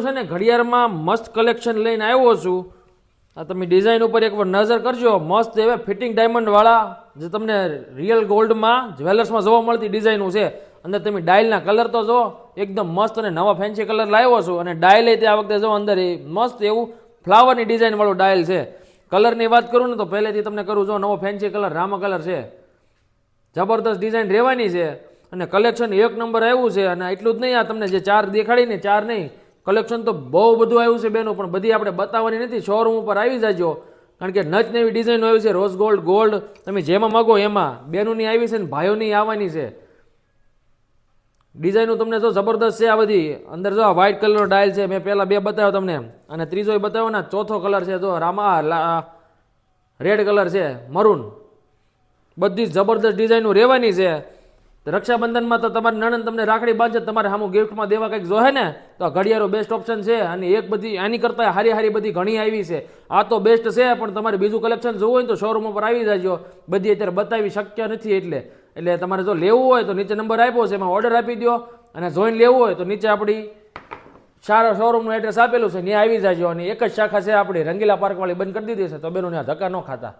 છે ને ઘડિયાળમાં મસ્ત કલેક્શન લઈને આવ્યો છું. આ તમે ડિઝાઇન ઉપર એકવાર નજર કરજો. મસ્ત એવા ફિટિંગ ડાયમંડવાળા જે તમને રિયલ ગોલ્ડમાં જ્વેલર્સમાં જોવા મળતી ડિઝાઇનો છે. અંદર તમે ડાયલના કલર તો જો એકદમ મસ્ત અને નવા ફેન્સી કલર લાવ્યો છું. અને ડાયલ તે આ વખતે જો અંદર મસ્ત એવું ફ્લાવરની ડિઝાઇનવાળું ડાયલ છે. કલરની વાત કરું ને તો પહેલેથી તમને કરું જો નવો ફેન્સી કલર રામા કલર છે. જબરદસ્ત ડિઝાઇન રહેવાની છે અને કલેક્શન એક નંબર આવ્યું છે. અને એટલું જ નહીં, આ તમને જે ચાર દેખાડીને ચાર નહીં, કલેક્શન તો બહુ બધું આવ્યું છે બેનો, પણ બધી આપણે બતાવવાની નથી. શોરૂમ ઉપર આવી જાજો, કારણ કે નચ નવી ડિઝાઇન આવી છે. રોઝ ગોલ્ડ ગોલ્ડ તમે જેમાં માગો એમાં બેનોની આવી છે ને ભાઈઓની આવવાની છે. ડિઝાઇનો તમને જો જબરદસ્ત છે આ બધી. અંદર જો વ્હાઇટ કલરનો ડાયલ છે, મેં પહેલાં બે બતાવ્યો તમને, અને ત્રીજો બતાવ્યો ને ચોથો કલર છે જો રામા રેડ કલર છે, મરૂન. બધી જ જબરદસ્ત ડિઝાઇનો રહેવાની છે. રક્ષાબંધનમાં તો તમારી નણંદ તમને રાખડી બાંધે, તમારે સામું ગિફ્ટમાં દેવા કંઈક જોહે ને, તો આ ઘડિયાળો બેસ્ટ ઓપ્શન છે. અને એક બધી આની કરતાં હારી હારી બધી ઘણી આવી છે. આ તો બેસ્ટ છે, પણ તમારે બીજું કલેક્શન જોવું હોય તો શોરૂમ ઉપર આવી જાજો. બધી અત્યારે બતાવી શક્ય નથી, એટલે તમારે જો લેવું હોય તો નીચે નંબર આપ્યો છે, એમાં ઓર્ડર આપી દો. અને જોઈને લેવું હોય તો નીચે આપણી સારા શોરૂમનું એડ્રેસ આપેલું છે, ત્યાં આવી જાજો. અને એક જ શાખા છે આપણી, રંગીલા પાર્કવાળી બંધ કરી દીધી છે, તો બેનો ત્યાં ધક્કા ન ખાતા.